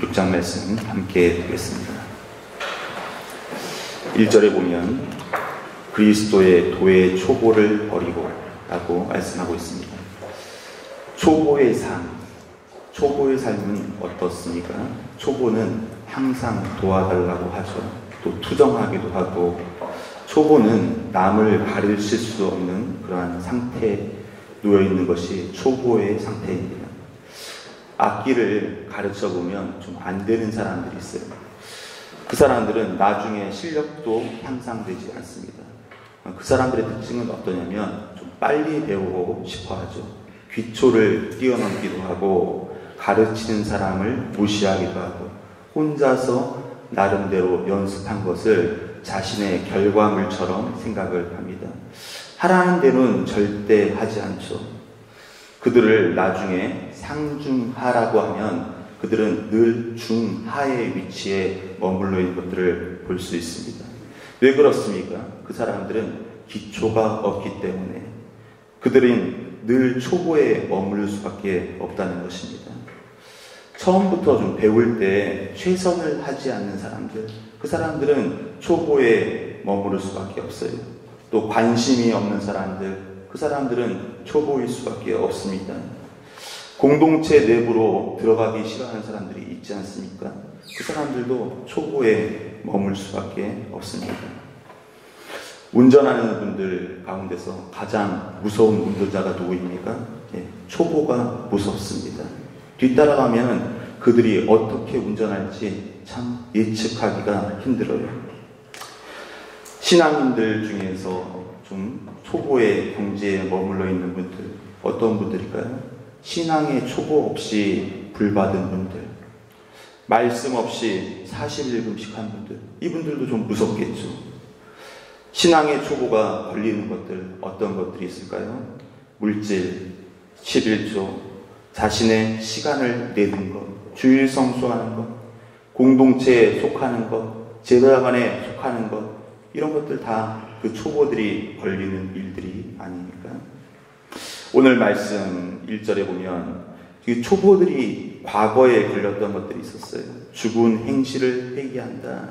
6장 말씀 함께 보겠습니다. 1절에 보면 그리스도의 도의 초보를 버리고 라고 말씀하고 있습니다. 초보의 삶은 어떻습니까? 초보는 항상 도와달라고 하죠. 또 투정하기도 하고, 초보는 남을 가르칠 수 없는 그러한 상태에 놓여있는 것이 초보의 상태입니다. 악기를 가르쳐 보면 좀 안 되는 사람들이 있어요. 그 사람들은 나중에 실력도 향상되지 않습니다. 그 사람들의 특징은 어떠냐면 좀 빨리 배우고 싶어 하죠. 기초를 뛰어넘기도 하고, 가르치는 사람을 무시하기도 하고, 혼자서 나름대로 연습한 것을 자신의 결과물처럼 생각을 합니다. 하라는 대로는 절대 하지 않죠. 그들을 나중에 상중하라고 하면 그들은 늘 중하의 위치에 머물러 있는 것들을 볼 수 있습니다. 왜 그렇습니까? 그 사람들은 기초가 없기 때문에 그들은 늘 초보에 머무를 수밖에 없다는 것입니다. 처음부터 좀 배울 때 최선을 하지 않는 사람들, 그 사람들은 초보에 머무를 수밖에 없어요. 또 관심이 없는 사람들, 그 사람들은 초보일 수밖에 없습니다. 공동체 내부로 들어가기 싫어하는 사람들이 있지 않습니까? 그 사람들도 초보에 머물 수밖에 없습니다. 운전하는 분들 가운데서 가장 무서운 운전자가 누구입니까? 초보가 무섭습니다. 뒤따라가면 그들이 어떻게 운전할지 참 예측하기가 힘들어요. 신앙인들 중에서 좀 초보의 경지에 머물러 있는 분들, 어떤 분들일까요? 신앙의 초보 없이 불받은 분들, 말씀 없이 40일 금식한 분들, 이분들도 좀 무섭겠죠. 신앙의 초보가 걸리는 것들, 어떤 것들이 있을까요? 물질, 11조, 자신의 시간을 내는 것, 주일 성수하는 것, 공동체에 속하는 것, 제자간에 속하는 것, 이런 것들 다 그 초보들이 걸리는 일들이 아닙니까? 오늘 말씀 1절에 보면 이 초보들이 과거에 걸렸던 것들이 있었어요. 죽은 행실을 회개한다.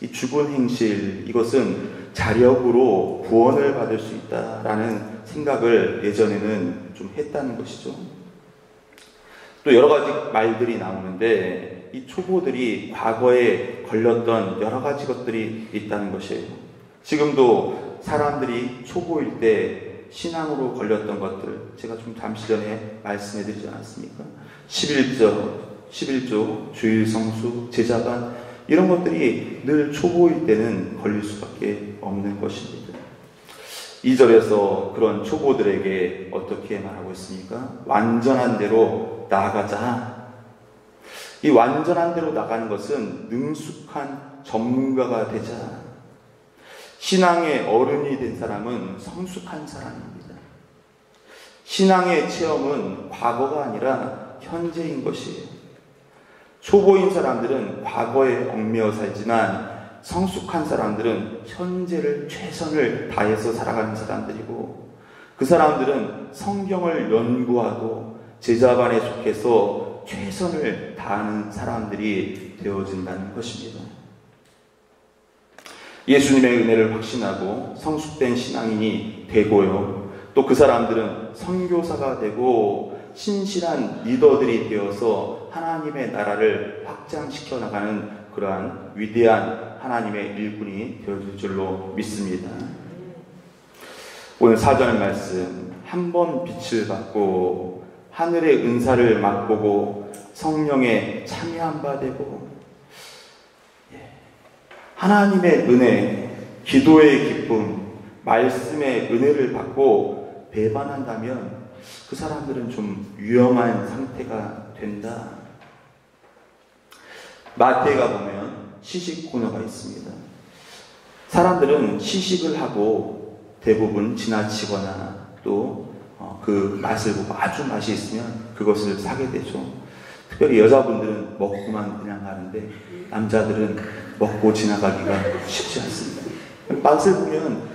이 죽은 행실, 이것은 자력으로 구원을 받을 수 있다라는 생각을 예전에는 좀 했다는 것이죠. 또 여러 가지 말들이 나오는데 이 초보들이 과거에 걸렸던 여러 가지 것들이 있다는 것이에요. 지금도 사람들이 초보일 때 신앙으로 걸렸던 것들, 제가 좀 잠시 전에 말씀해드리지 않았습니까? 11조, 주일 성수, 제자반, 이런 것들이 늘 초보일 때는 걸릴 수밖에 없는 것입니다. 2절에서 그런 초보들에게 어떻게 말하고 있습니까? 완전한 대로 나아가자. 이 완전한 대로 나가는 것은 능숙한 전문가가 되자. 신앙의 어른이 된 사람은 성숙한 사람입니다. 신앙의 체험은 과거가 아니라 현재인 것이에요. 초보인 사람들은 과거에 얽매여 살지만 성숙한 사람들은 현재를 최선을 다해서 살아가는 사람들이고, 그 사람들은 성경을 연구하고 제자반에 속해서 최선을 다하는 사람들이 되어진다는 것입니다. 예수님의 은혜를 확신하고 성숙된 신앙인이 되고요, 또 그 사람들은 선교사가 되고 신실한 리더들이 되어서 하나님의 나라를 확장시켜 나가는 그러한 위대한 하나님의 일꾼이 되어질 줄로 믿습니다. 오늘 4절 말씀, 한 번 빛을 받고 하늘의 은사를 맛보고 성령에 참여한 바 되고, 하나님의 은혜, 기도의 기쁨, 말씀의 은혜를 받고 배반한다면 그 사람들은 좀 위험한 상태가 된다. 마태가 보면 시식 코너가 있습니다. 사람들은 시식을 하고 대부분 지나치거나 또 그 맛을 보고 아주 맛이 있으면 그것을 사게 되죠. 특별히 여자분들은 먹고만 그냥 가는데 남자들은 먹고 지나가기가 쉽지 않습니다. 맛을 보면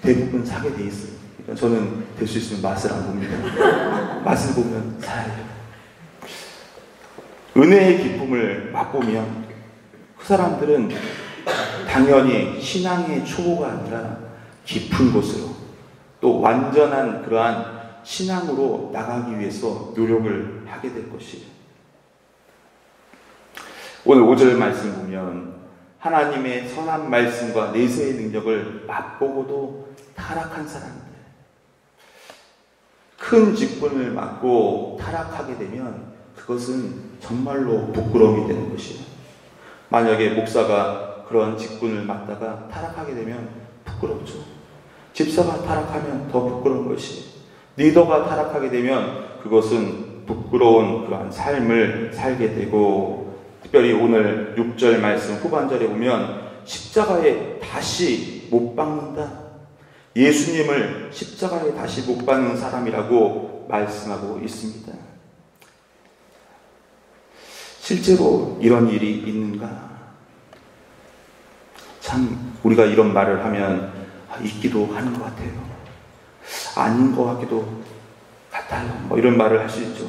대부분 사게 돼 있어요. 그러니까 저는 될 수 있으면 맛을 안 봅니다. 맛을 보면 사야 돼요. 은혜의 기쁨을 맛보면 그 사람들은 당연히 신앙의 초보가 아니라 깊은 곳으로 또 완전한 그러한 신앙으로 나가기 위해서 노력을 하게 될 것이에요. 오늘 5절 말씀 보면 하나님의 선한 말씀과 내세의 능력을 맛보고도 타락한 사람들, 큰 직분을 맡고 타락하게 되면 그것은 정말로 부끄러움이 되는 것이에요. 만약에 목사가 그런 직분을 맡다가 타락하게 되면 부끄럽죠. 집사가 타락하면 더 부끄러운 것이에요. 리더가 타락하게 되면 그것은 부끄러운 그러한 삶을 살게 되고, 특별히 오늘 6절 말씀 후반절에 보면 십자가에 다시 못 박는다, 예수님을 십자가에 다시 못 박는 사람이라고 말씀하고 있습니다. 실제로 이런 일이 있는가? 참 우리가 이런 말을 하면 있기도 하는 것 같아요. 아닌 것 같기도 같아요. 이런 말을 할 수 있죠.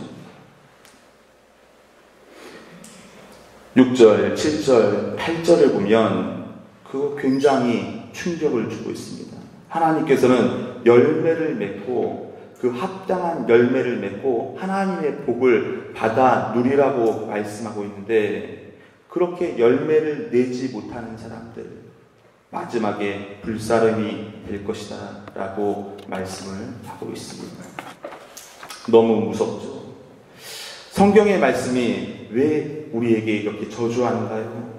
6절, 7절, 8절을 보면 그거 굉장히 충격을 주고 있습니다. 하나님께서는 열매를 맺고 그 합당한 열매를 맺고 하나님의 복을 받아 누리라고 말씀하고 있는데, 그렇게 열매를 내지 못하는 사람들 마지막에 불사름이 될 것이다 라고 말씀을 하고 있습니다. 너무 무섭죠. 성경의 말씀이 왜 우리에게 이렇게 저주하는가요?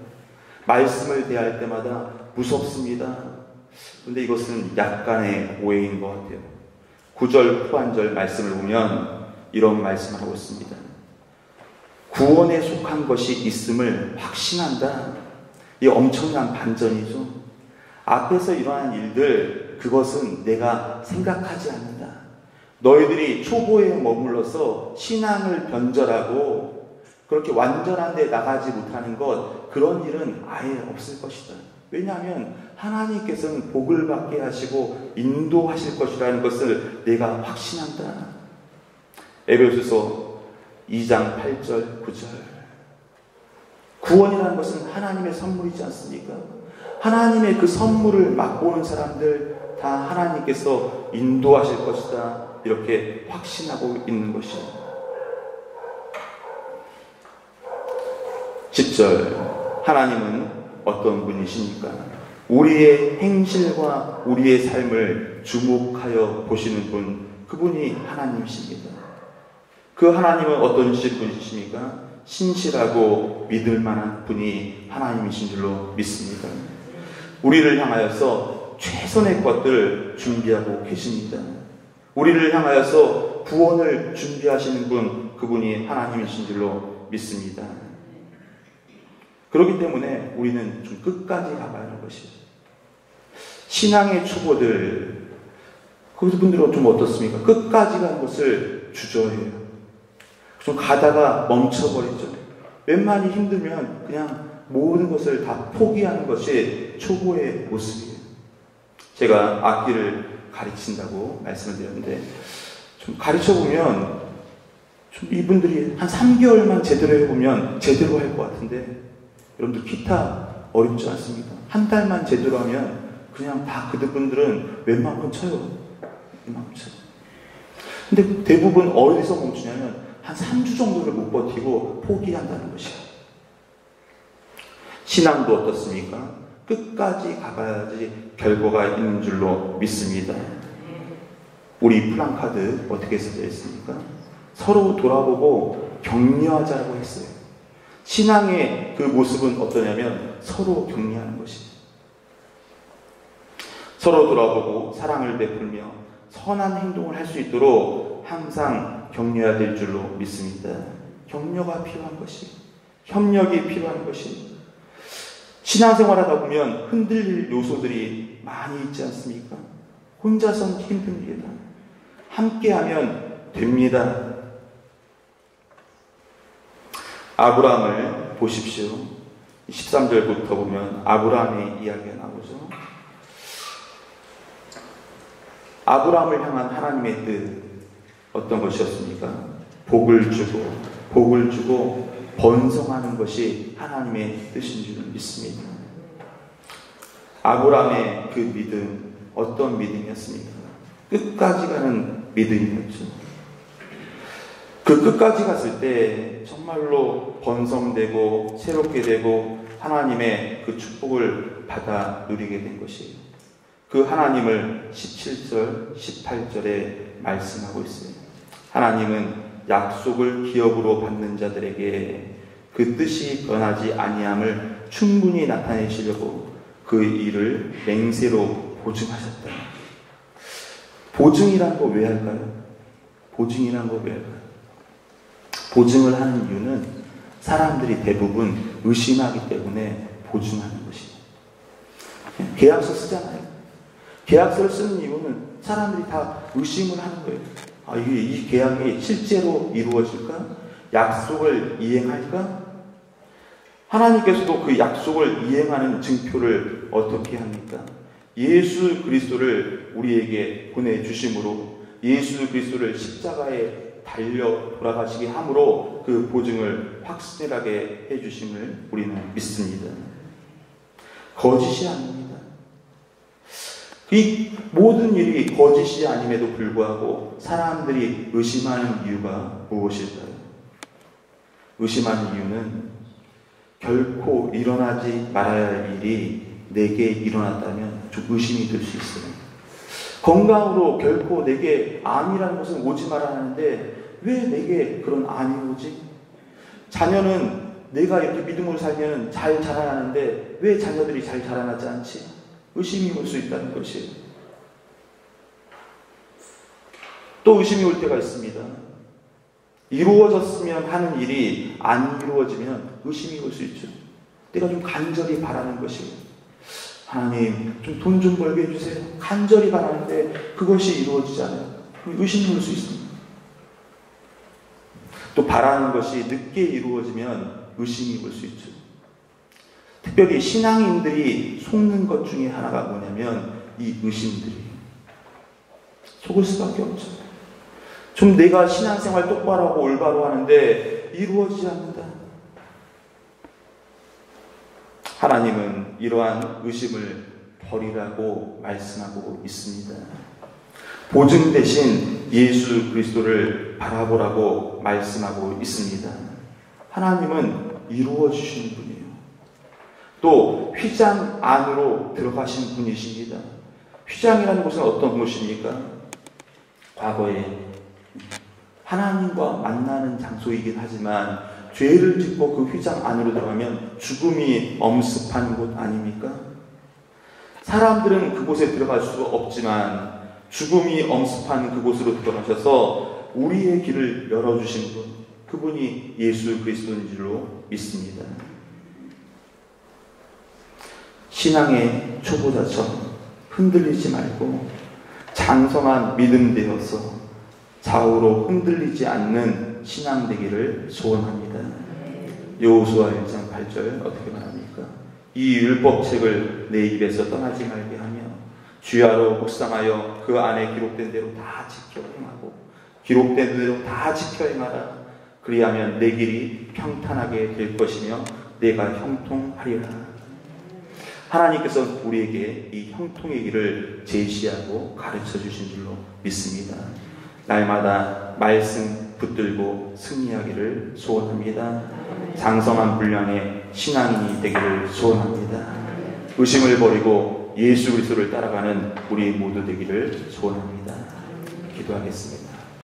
말씀을 대할 때마다 무섭습니다. 그런데 이것은 약간의 오해인 것 같아요. 9절 후반절 말씀을 보면 이런 말씀을 하고 있습니다. 구원에 속한 것이 있음을 확신한다. 이 엄청난 반전이죠. 앞에서 일어난 일들, 그것은 내가 생각하지 않는다. 너희들이 초보에 머물러서 신앙을 변절하고 그렇게 완전한 데 나가지 못하는 것, 그런 일은 아예 없을 것이다. 왜냐하면 하나님께서는 복을 받게 하시고 인도하실 것이라는 것을 내가 확신한다. 에베소서 2장 8절 9절. 구원이라는 것은 하나님의 선물이지 않습니까? 하나님의 그 선물을 맛보는 사람들 다 하나님께서 인도하실 것이다, 이렇게 확신하고 있는 것이에요. 10절. 하나님은 어떤 분이십니까? 우리의 행실과 우리의 삶을 주목하여 보시는 분, 그분이 하나님이십니다. 그 하나님은 어떤 분이십니까? 신실하고 믿을 만한 분이 하나님이신 줄로 믿습니다. 우리를 향하여서 최선의 것들을 준비하고 계십니다. 우리를 향하여서 구원을 준비하시는 분, 그분이 하나님이신 줄로 믿습니다. 그렇기 때문에 우리는 좀 끝까지 가봐야 하는 것이에요. 신앙의 초보들, 그분들은 좀 어떻습니까? 끝까지 가는 것을 주저해요. 좀 가다가 멈춰버리죠. 웬만히 힘들면 그냥 모든 것을 다 포기하는 것이 초보의 모습이에요. 제가 악기를 가르친다고 말씀을 드렸는데, 좀 가르쳐보면 좀 이분들이 한 3개월만 제대로 해보면 제대로 할 것 같은데, 여러분들 기타 어렵지 않습니까? 한 달만 제대로 하면 그냥 다 그분들은 웬만큼 쳐요. 웬만큼 쳐요. 근데 대부분 어디서 멈추냐면 한 3주 정도를 못 버티고 포기한다는 것이에요. 신앙도 어떻습니까? 끝까지 가봐야지 결과가 있는 줄로 믿습니다. 우리 플랜카드 어떻게 써져 있습니까? 서로 돌아보고 격려하자고 했어요. 신앙의 그 모습은 어떠냐면 서로 격려하는 것이에요. 서로 돌아보고 사랑을 베풀며 선한 행동을 할 수 있도록 항상 격려해야 될 줄로 믿습니다. 격려가 필요한 것이, 협력이 필요한 것이, 신앙생활하다 보면 흔들릴 요소들이 많이 있지 않습니까? 혼자선 힘듭니다. 함께하면 됩니다. 아브라함을 보십시오. 13절부터 보면 아브라함의 이야기가 나오죠. 아브라함을 향한 하나님의 뜻 어떤 것이었습니까? 복을 주고 번성하는 것이 하나님의 뜻인 줄 믿습니다. 아브라함의 그 믿음, 어떤 믿음이었습니까? 끝까지 가는 믿음이었죠. 그 끝까지 갔을 때 정말로 번성되고 새롭게 되고 하나님의 그 축복을 받아 누리게 된 것이에요. 그 하나님을 17절, 18절에 말씀하고 있어요. 하나님은 약속을 기업으로 받는 자들에게 그 뜻이 변하지 아니함을 충분히 나타내시려고 그 일을 맹세로 보증하셨다. 보증이란 거 왜 할까요? 보증이란 거 왜 할까요? 보증을 하는 이유는 사람들이 대부분 의심하기 때문에 보증하는 것이에요. 계약서 쓰잖아요. 계약서를 쓰는 이유는 사람들이 다 의심을 하는 거예요. 이 계약이 실제로 이루어질까? 약속을 이행할까? 하나님께서도 그 약속을 이행하는 증표를 어떻게 합니까? 예수 그리스도를 우리에게 보내주심으로, 예수 그리스도를 십자가에 달려 돌아가시게 함으로 그 보증을 확실하게 해주심을 우리는 믿습니다. 거짓이 아닙니다. 이 모든 일이 거짓이 아님에도 불구하고 사람들이 의심하는 이유가 무엇일까요? 의심하는 이유는 결코 일어나지 말아야 할 일이 내게 일어났다면 좀 의심이 들 수 있어요. 건강으로 결코 내게 암이라는 것은 오지 말아야 하는데 왜 내게 그런 암이 오지? 자녀는 내가 이렇게 믿음으로 살면 잘 자라나는데 왜 자녀들이 잘 자라나지 않지? 의심이 올 수 있다는 것이에요. 또 의심이 올 때가 있습니다. 이루어졌으면 하는 일이 안 이루어지면 의심이 올 수 있죠. 내가 좀 간절히 바라는 것이에요. 하나님, 좀 돈 좀 벌게 해주세요. 간절히 바라는데 그것이 이루어지지 않아요. 의심이 올 수 있습니다. 또 바라는 것이 늦게 이루어지면 의심이 올 수 있죠. 특별히 신앙인들이 속는 것 중에 하나가 뭐냐면 이 의심들이 속을 수밖에 없죠. 좀 내가 신앙생활 똑바로 하고 올바로 하는데 이루어지지 않는다. 하나님은 이러한 의심을 버리라고 말씀하고 있습니다. 보증 대신 예수 그리스도를 바라보라고 말씀하고 있습니다. 하나님은 이루어주시는 분이에요. 또 휘장 안으로 들어가신 분이십니다. 휘장이라는 곳은 어떤 곳입니까? 과거에 하나님과 만나는 장소이긴 하지만 죄를 짓고 그 휘장 안으로 들어가면 죽음이 엄습한 곳 아닙니까? 사람들은 그곳에 들어갈 수 없지만 죽음이 엄습한 그곳으로 들어가셔서 우리의 길을 열어주신 분, 그분이 예수 그리스도인 줄로 믿습니다. 신앙의 초보자처럼 흔들리지 말고 장성한 믿음 되어서 좌우로 흔들리지 않는 신앙 되기를 소원합니다. 여호수아 1장 8절 어떻게 말합니까? 이 율법책을 내 입에서 떠나지 말게 하며 주야로 묵상하여 그 안에 기록된 대로 다 지켜 행하고 기록된 대로 다 지켜 행하라. 그리하면 내 길이 평탄하게 될 것이며 내가 형통하리라. 하나님께서 우리에게 이 형통의 길을 제시하고 가르쳐 주신 줄로 믿습니다. 날마다 말씀 붙들고 승리하기를 소원합니다. 장성한 분량의 신앙인이 되기를 소원합니다. 의심을 버리고 예수 그리스도를 따라가는 우리 모두 되기를 소원합니다. 기도하겠습니다.